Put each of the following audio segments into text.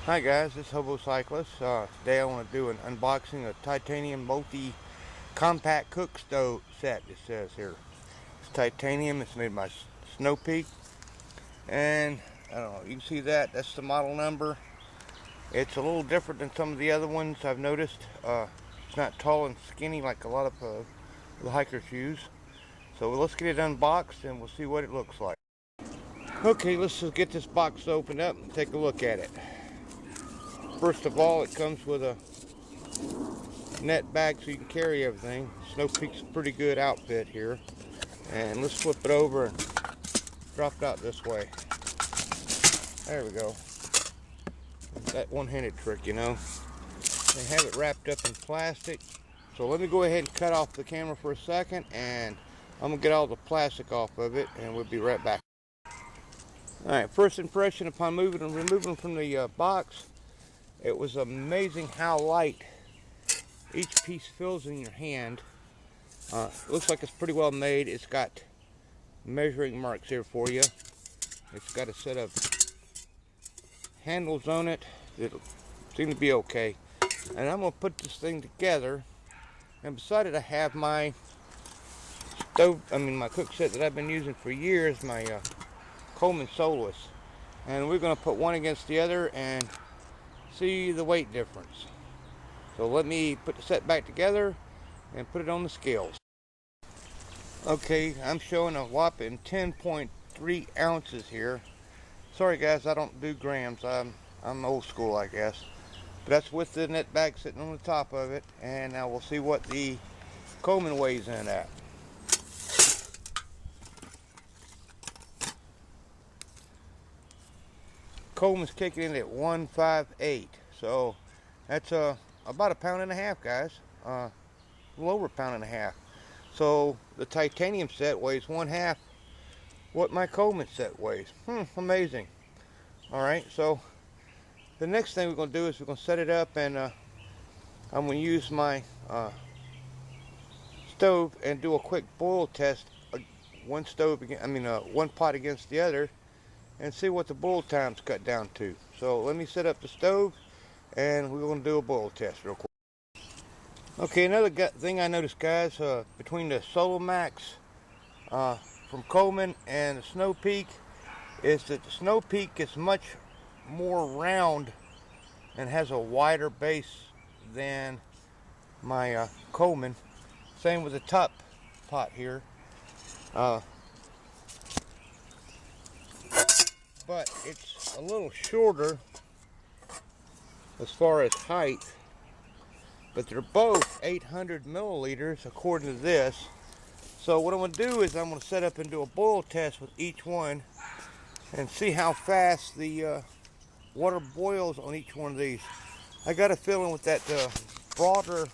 Hi guys, this is Hobo Cyclist. Today I want to do an unboxing of titanium multi-compact cook stove set. It says here it's titanium. It's made by Snow Peak, and I don't know. You can see that. That's the model number. It's a little different than some of the other ones I've noticed. It's not tall and skinny like a lot of the hikers use. So let's get it unboxed and we'll see what it looks like. Okay, let's just get this box opened up and take a look at it. First of all, it comes with a net bag so you can carry everything. Snow Peak's a pretty good outfit here. And let's flip it over and drop it out this way. There we go. That one-handed trick, you know. They have it wrapped up in plastic. So let me go ahead and cut off the camera for a second, and I'm gonna get all the plastic off of it, and we'll be right back. All right, first impression upon removing from the box. It was amazing how light each piece feels in your hand. Looks like it's pretty well made. It's got measuring marks here for you. It's got a set of handles on it that'll seem to be okay. And I'm going to put this thing together. And beside it I have my my cook set that I've been using for years, my Coleman Soloist. And we're going to put one against the other and see the weight difference. So let me put the set back together and put it on the scales. Okay, I'm showing a whopping 10.3 ounces here. Sorry guys, I don't do grams. I'm old school, I guess. But that's with the net bag sitting on the top of it, and now we'll see what the Coleman weighs in at. Coleman's kicking in at 158, so that's about 1.5 pounds, guys. A little over 1.5 pounds. So the titanium set weighs 1/2 what my Coleman set weighs. Amazing. All right, so the next thing we're going to do is we're going to set it up, and I'm going to use my stove and do a quick boil test. One pot against the other, and see what the boil time's cut down to. So let me set up the stove, and we're going to do a boil test real quick. Okay, another thing I noticed, guys, between the Solo Max from Coleman and the Snow Peak, is that the Snow Peak is much more round and has a wider base than my Coleman. Same with the top pot here. But it's a little shorter as far as height, but they're both 800 milliliters according to this. So what I'm going to do is I'm going to set up and do a boil test with each one and see how fast the water boils on each one of these. I got a feeling with that broader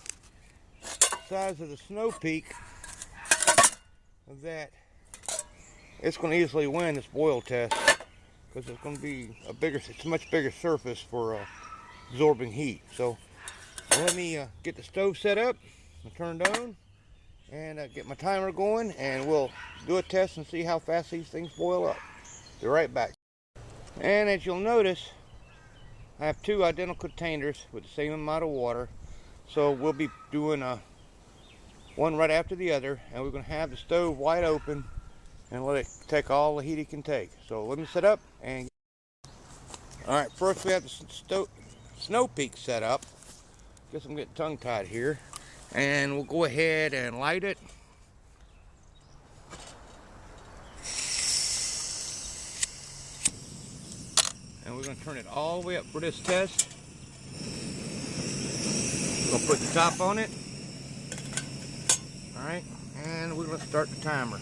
size of the Snow Peak that it's going to easily win this boil test, because it's going to be it's a much bigger surface for absorbing heat. So let me get the stove set up and turned on, and get my timer going, and we'll do a test and see how fast these things boil up. Be right back. And as you'll notice, I have two identical containers with the same amount of water. So we'll be doing one right after the other, and we're going to have the stove wide open and let it take all the heat it can take. So let me set up and... Alright, first we have the Snow Peak set up. Guess I'm getting tongue-tied here. And we'll go ahead and light it. And we're going to turn it all the way up for this test. We're going to put the top on it. Alright, and we're going to start the timer.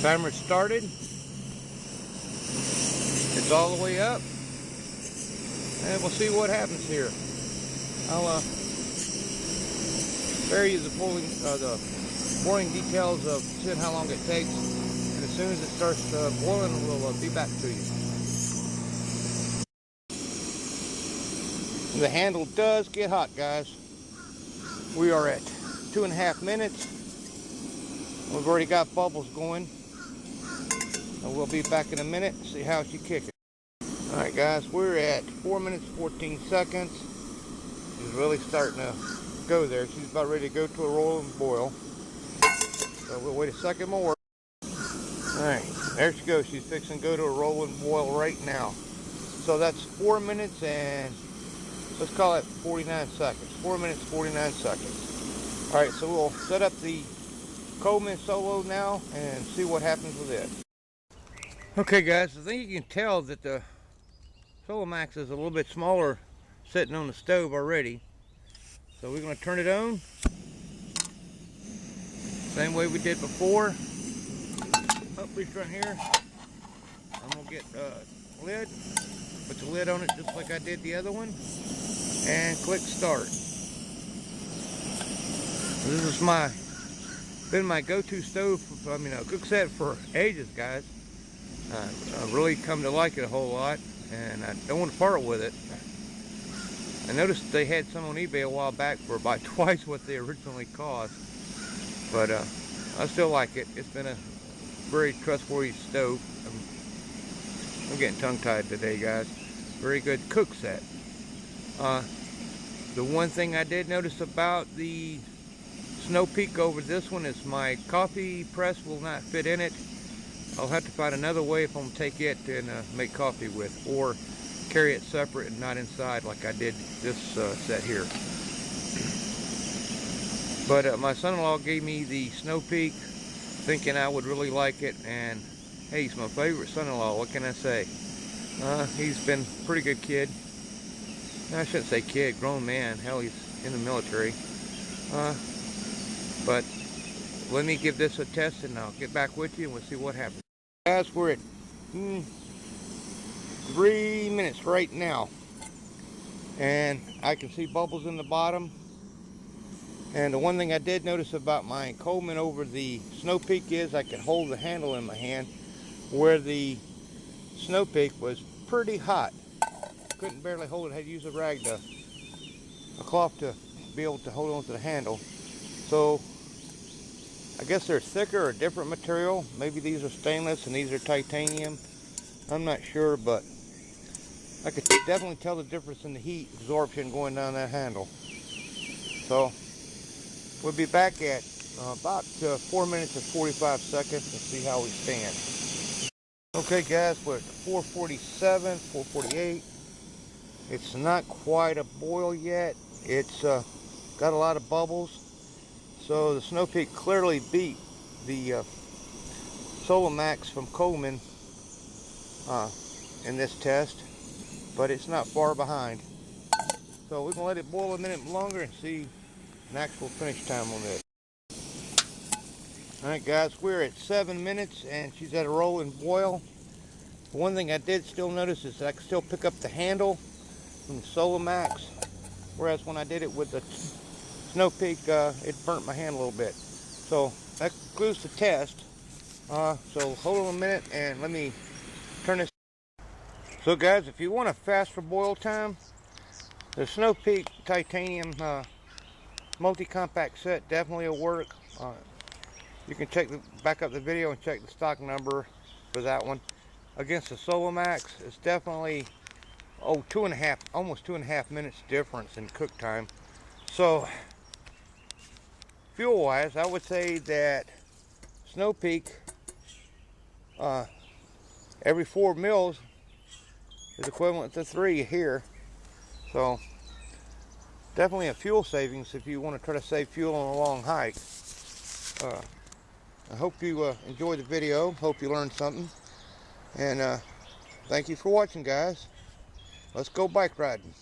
Timer started. It's all the way up. And we'll see what happens here. I'll spare you the boring details of seeing how long it takes. And as soon as it starts boiling, we'll be back to you. The handle does get hot, guys. We are at 2.5 minutes. We've already got bubbles going. And we'll be back in a minute and see how she kicks it. Alright guys, we're at 4 minutes 14 seconds. She's really starting to go there. She's about ready to go to a roll and boil. So we'll wait a second more. Alright, there she goes. She's fixing to go to a roll and boil right now. So that's 4 minutes and let's call it 49 seconds. 4 minutes 49 seconds. Alright, so we'll set up the Coleman Solo now and see what happens with it. Okay guys, I think you can tell that the Solo Max is a little bit smaller sitting on the stove already. So we're going to turn it on. Same way we did before. Up reach right here. I'm going to get a lid. Put the lid on it just like I did the other one. And click start. This is been my go-to stove, cook set for ages, guys. I've really come to like it a whole lot, and I don't want to part with it. I noticed they had some on eBay a while back for about twice what they originally cost, but I still like it. It's been a very trustworthy stove. I'm getting tongue-tied today, guys. Very good cook set. The one thing I did notice about the Snow Peak over this one is my coffee press will not fit in it. I'll have to find another way if I'm going to take it and make coffee with, or carry it separate and not inside like I did this set here. But my son-in-law gave me the Snow Peak thinking I would really like it, and hey, he's my favorite son-in-law. What can I say? He's been a pretty good kid. I shouldn't say kid, grown man. Hell, he's in the military. But let me give this a test and I'll get back with you and we'll see what happens. Guys, we're at 3 minutes right now. And I can see bubbles in the bottom. And the one thing I did notice about my Coleman over the Snow Peak is I can hold the handle in my hand, where the Snow Peak was pretty hot. Couldn't barely hold it. Had to use a cloth to be able to hold on to the handle. So I guess they're thicker or different material. Maybe these are stainless and these are titanium. I'm not sure, but I could definitely tell the difference in the heat absorption going down that handle. So we'll be back at about 4 minutes and 45 seconds and see how we stand. Okay guys, we're at 447, 448. It's not quite a boil yet. It's got a lot of bubbles. So the Snow Peak clearly beat the Solo Max from Coleman in this test, but it's not far behind. So we're going to let it boil a minute longer and see an actual finish time on this. Alright guys, we're at 7 minutes and she's at a roll and boil. One thing I did still notice is that I can still pick up the handle from the Solo Max, whereas when I did it with the Snow Peak, it burnt my hand a little bit. So that concludes the test. So hold on a minute and let me turn this. So guys, if you want a faster boil time, the Snow Peak titanium multi-compact set definitely will work. You can back up the video and check the stock number for that one. Against the Solo Max, it's definitely almost 2.5 minutes difference in cook time. So fuel wise, I would say that Snow Peak every 4 mils is equivalent to 3 here. So definitely a fuel savings if you want to try to save fuel on a long hike. I hope you enjoyed the video. Hope you learned something. And thank you for watching, guys. Let's go bike riding.